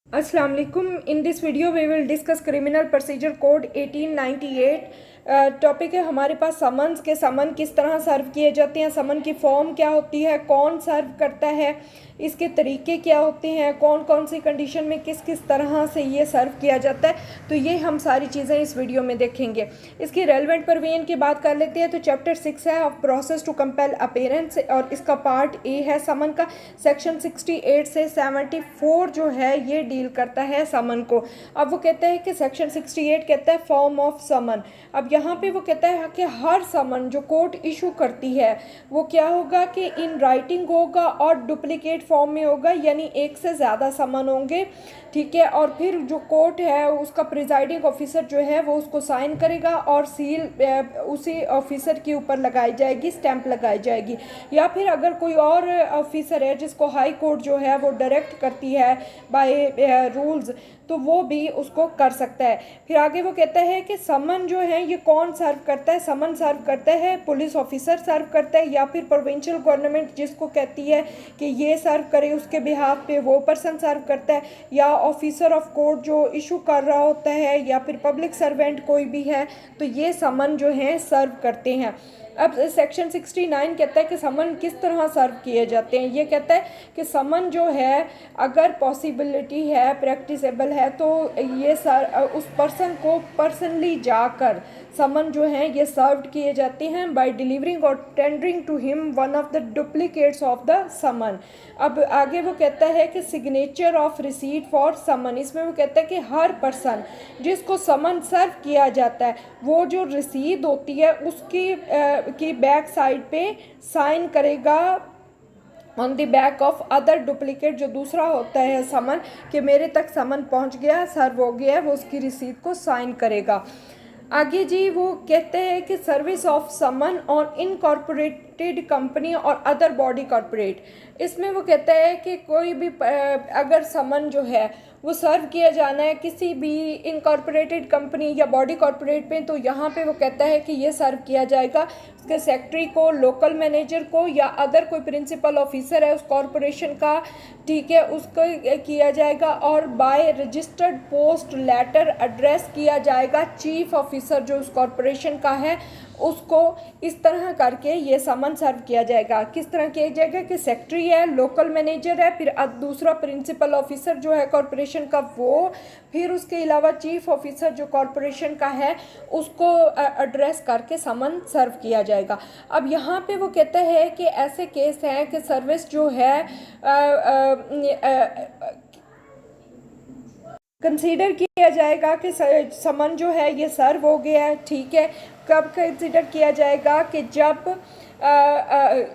अस्सलाम वालेकुम। In this video we will discuss criminal procedure code 1898। Topic है हमारे पास समन्स के। समन किस तरह सर्व किए जाते हैं, समन की फॉर्म क्या होती है, कौन सर्व करता है, इसके तरीके क्या होते हैं, कौन कौन सी कंडीशन में किस किस तरह से ये सर्व किया जाता है। तो ये हम सारी चीज़ें इस वीडियो में देखेंगे। इसकी रेलिवेंट प्रोविजन की बात कर लेते हैं तो चैप्टर 6 है of process to compel appearance और इसका पार्ट ए है समन का। सेक्शन 68 से 74 जो है ये डील करता है समन को। अब वो कहता है कि सेक्शन 68 कहता है फॉर्म ऑफ समन। अब यहाँ पे वो कहता है कि हर समन जो कोर्ट इशू करती है वो क्या होगा कि इन राइटिंग होगा और डुप्लीकेट फॉर्म में होगा, यानी एक से ज़्यादा समन होंगे, ठीक है। और फिर जो कोर्ट है उसका प्रिजाइडिंग ऑफिसर जो है वो उसको साइन करेगा और सील उसी ऑफिसर के ऊपर लगाई जाएगी, स्टैंप लगाई जाएगी। या फिर अगर कोई और ऑफिसर है जिसको हाई कोर्ट जो है वो डायरेक्ट करती है बाय रूल्स, तो वो भी उसको कर सकता है। फिर आगे वो कहता है कि समन जो है ये कौन सर्व करता है। समन सर्व करता है पुलिस ऑफिसर सर्व करता है, या फिर प्रोविंशियल गवर्नमेंट जिसको कहती है कि ये सर्व करे उसके बिहाफ पे वो पर्सन सर्व करता है, या ऑफिसर ऑफ कोर्ट जो इशू कर रहा होता है, या फिर पब्लिक सर्वेंट कोई भी है, तो ये समन जो है सर्व करते हैं। अब सेक्शन 69 कहता है कि समन किस तरह सर्व किए जाते हैं। ये कहता है कि समन जो है अगर पॉसिबिलिटी है, प्रैक्टिसेबल है, तो ये उस पर्सन को पर्सनली जाकर समन जो है ये सर्व किए जाते हैं बाय डिलीवरिंग और tendering to him one of the duplicates of the summon. अब आगे वो कहता है कि signature of receipt for summon. इसमें वो कहता है कि हर पर्सन जिसको समन सर्व किया जाता है वो जो रसीद होती है उसकी की बैक साइड पे साइन करेगा on the back of other duplicate, जो दूसरा होता है समन कि मेरे तक समन पहुंच गया, सर्व हो गया, वो उसकी रिसीट को साइन करेगा। आगे जी वो कहते हैं कि service of summon on incorporated company और अदर बॉडी कॉर्पोरेट। इसमें वो कहता है कि कोई भी अगर समन जो है वो सर्व किया जाना है किसी भी इनकॉर्पोरेटेड कंपनी या बॉडी कॉर्पोरेट पे, तो यहाँ पे वो कहता है कि ये सर्व किया जाएगा उसके सेक्रेटरी को, लोकल मैनेजर को, या अदर कोई प्रिंसिपल ऑफिसर है उस कॉर्पोरेशन का, ठीक है, उसको किया जाएगा। और by registered post letter address किया जाएगा चीफ ऑफिसर जो उस कॉर्पोरेशन का है उसको। इस तरह करके ये समन सर्व किया जाएगा। किस तरह किया जाएगा कि सेक्रेटरी है, लोकल मैनेजर है, फिर दूसरा प्रिंसिपल ऑफिसर जो है कॉर्पोरेशन का वो, फिर उसके अलावा चीफ ऑफिसर जो कॉर्पोरेशन का है उसको एड्रेस करके समन सर्व किया जाएगा। अब यहाँ पे वो कहता है कि ऐसे केस हैं कि सर्विस जो है कंसीडर किया जाएगा कि समन जो है ये सर्व हो गया है, ठीक है। कब कंसीडर किया जाएगा कि जब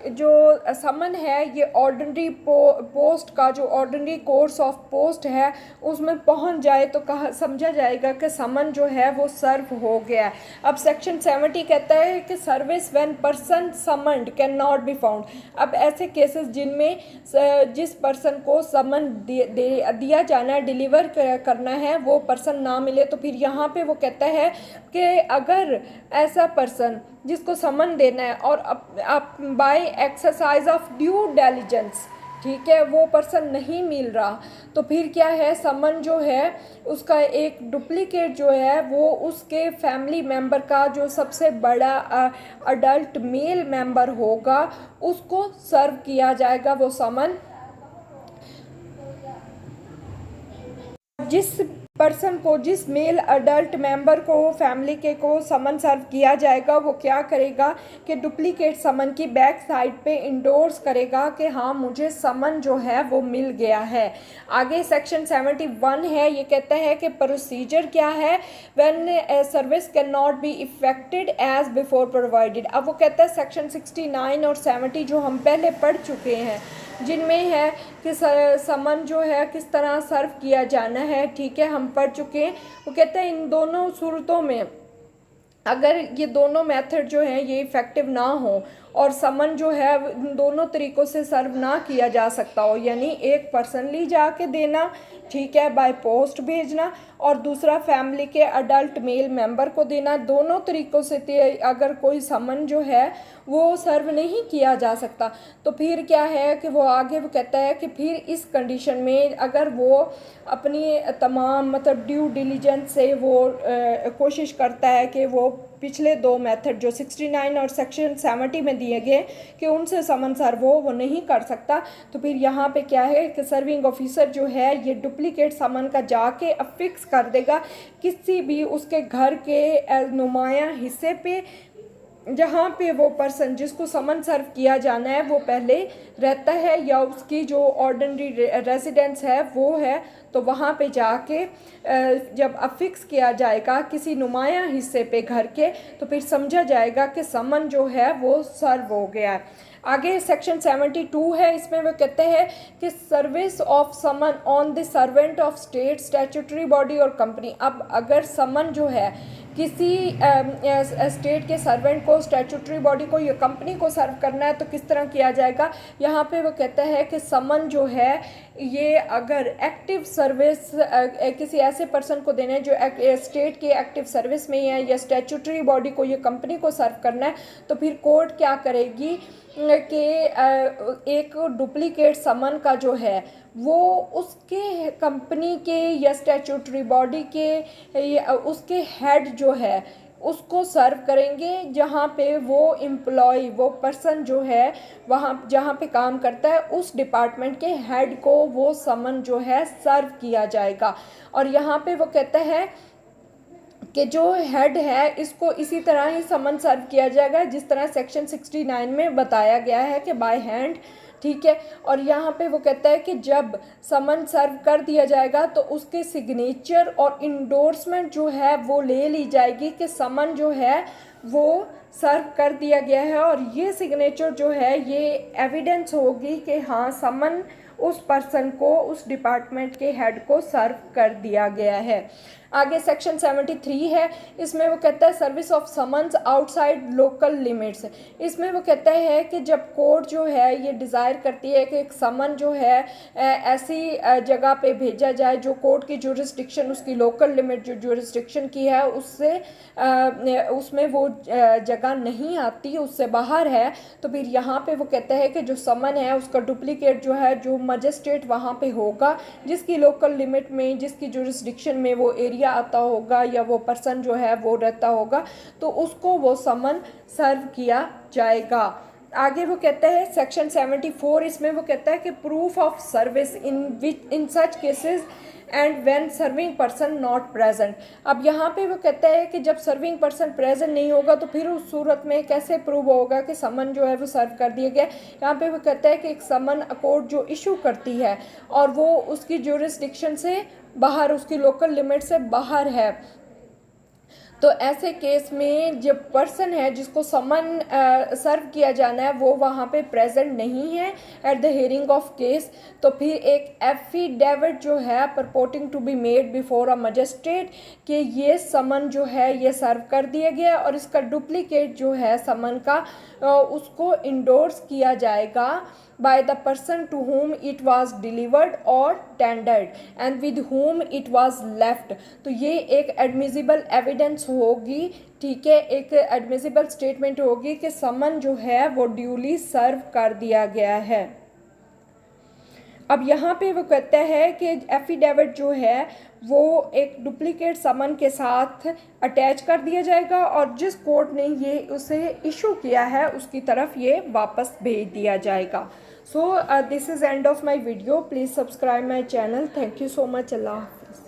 जो समन है ये ऑर्डिनरी पोस्ट का जो ऑर्डिनरी कोर्स ऑफ पोस्ट है उसमें पहुंच जाए तो कहा समझा जाएगा कि समन जो है वो सर्व हो गया है। अब सेक्शन 70 कहता है कि service when person summoned can not be found. अब ऐसे केसेस जिनमें जिस पर्सन को समन दिया जाना है, डिलीवर करना है, वो पर्सन ना मिले, तो फिर यहाँ पे वो कहता है कि अगर ऐसा पर्सन जिसको समन देना है और आप by exercise of due diligence, ठीक है, वो पर्सन नहीं मिल रहा, तो फिर क्या है, समन जो है उसका एक डुप्लीकेट जो है वो उसके फैमिली मेंबर का जो सबसे बड़ा अडल्ट मेल मेंबर होगा उसको सर्व किया जाएगा वो समन। जिस पर्सन को, जिस मेल अडल्ट मेंबर को फैमिली के को समन सर्व किया जाएगा वो क्या करेगा कि डुप्लीकेट समन की बैक साइड पे इंडोर्स करेगा कि हाँ मुझे समन जो है वो मिल गया है। आगे सेक्शन 71 है, ये कहता है कि प्रोसीजर क्या है when service can not be effected as before provided. अब वो कहता है सेक्शन 69 और 70 जो हम पहले पढ़ चुके हैं जिनमें है कि समन जो है किस तरह सर्व किया जाना है, ठीक है, हम पढ़ चुके हैं। वो कहते हैं इन दोनों सूरतों में अगर ये दोनों मेथड जो हैं ये इफ़ेक्टिव ना हो और समन जो है दोनों तरीक़ों से सर्व ना किया जा सकता हो, यानी एक पर्सनली जाके देना, ठीक है, बाय पोस्ट भेजना, और दूसरा फैमिली के अडल्ट मेल मेंबर को देना। दोनों तरीक़ों से अगर कोई समन जो है वो सर्व नहीं किया जा सकता, तो फिर क्या है कि वो आगे वो कहता है कि फिर इस कंडीशन में अगर वो अपनी तमाम मतलब ड्यू डिलीजेंस से वो कोशिश करता है कि वो पिछले दो मेथड जो 69 और सेक्शन 70 में दिए गए कि उनसे समन सर्व वो नहीं कर सकता, तो फिर यहाँ पे क्या है कि सर्विंग ऑफिसर जो है ये डुप्लीकेट समन का जाके अफिक्स कर देगा किसी भी उसके घर के नुमायां हिस्से पे जहाँ पे वो पर्सन जिसको समन सर्व किया जाना है वो पहले रहता है या उसकी जो ऑर्डिनरी रेजिडेंस है वो है, तो वहाँ पे जाके जब अफिक्स किया जाएगा किसी नुमायां हिस्से पे घर के, तो फिर समझा जाएगा कि समन जो है वो सर्व हो गया है। आगे सेक्शन 72 है, इसमें वो कहते हैं कि service of summon on the servant of state statutory body और कंपनी। अब अगर समन जो है किसी स्टेट के सर्वेंट को, स्टैट्यूटरी बॉडी को या कंपनी को सर्व करना है तो किस तरह किया जाएगा। यहाँ पे वो कहता है कि समन जो है ये अगर एक्टिव सर्विस किसी ऐसे पर्सन को देना है जो स्टेट के एक्टिव सर्विस में है या स्टैट्यूटरी बॉडी को या कंपनी को सर्व करना है, तो फिर कोर्ट क्या करेगी कि एक डुप्लीकेट समन का जो है वो उसके कंपनी के या स्टैट्यूटरी बॉडी के या उसके हेड जो है उसको सर्व करेंगे, जहाँ पे वो एम्प्लॉय वो पर्सन जो है वहाँ जहाँ पे काम करता है उस डिपार्टमेंट के हेड को वो समन जो है सर्व किया जाएगा। और यहाँ पे वो कहता है कि जो हेड है इसको इसी तरह ही समन सर्व किया जाएगा जिस तरह सेक्शन 69 में बताया गया है कि बाय हैंड, ठीक है। और यहाँ पे वो कहता है कि जब समन सर्व कर दिया जाएगा तो उसके सिग्नेचर और इंडोर्समेंट जो है वो ले ली जाएगी कि समन जो है वो सर्व कर दिया गया है, और ये सिग्नेचर जो है ये एविडेंस होगी कि हाँ समन उस पर्सन को उस डिपार्टमेंट के हेड को सर्व कर दिया गया है। आगे सेक्शन 73 है, इसमें वो कहता है service of summons outside local limits. इसमें वो कहता है कि जब कोर्ट जो है ये डिज़ायर करती है कि एक समन जो है ऐसी जगह पे भेजा जाए जो कोर्ट की जुरिस्डिक्शन उसकी लोकल लिमिट जो जुरिस्डिक्शन की है उससे उसमें वो जगह नहीं आती, उससे बाहर है, तो फिर यहाँ पे वो कहता है कि जो समन है उसका डुप्लीकेट जो है जो मजिस्ट्रेट वहाँ पे होगा जिसकी लोकल लिमिट में जिसकी जुरिस्डिक्शन में वो एरिया आता होगा या वो पर्सन जो है वो रहता होगा, तो उसको वो समन सर्व किया जाएगा। आगे वो कहता है सेक्शन 74, इसमें वो कहता है कि proof of service in such cases and when serving person not present. अब यहाँ पे वो कहता है कि जब सर्विंग पर्सन प्रेजेंट नहीं होगा तो फिर उस सूरत में कैसे प्रूव होगा कि समन जो है वो सर्व कर दिया गया। यहाँ पे वो कहता है कि एक समन कोर्ट जो इशू करती है और वो उसकी जुरिस्डिक्शन से बाहर उसकी लोकल लिमिट से बाहर है, तो ऐसे केस में जब पर्सन है जिसको समन सर्व किया जाना है वो वहाँ पे प्रेजेंट नहीं है at the hearing of case, तो फिर एक एफिडेविट जो है purporting to be made before a magistrate कि ये समन जो है ये सर्व कर दिया गया और इसका डुप्लीकेट जो है समन का उसको इंडोर्स किया जाएगा by the person to whom it was delivered or tendered and with whom it was left। तो ये एक एडमिसिबल एविडेंस होगी, ठीक है, एक एडमिसिबल स्टेटमेंट होगी कि समन जो है वो ड्यूली सर्व कर दिया गया है। अब यहाँ पे वो कहता है कि एफिडेविट जो है वो एक डुप्लीकेट समन के साथ अटैच कर दिया जाएगा और जिस कोर्ट ने ये उसे इशू किया है उसकी तरफ ये वापस भेज दिया जाएगा। So this is end of my video. Please subscribe my channel. Thank you so much. अल्लाह हाफ़िज़।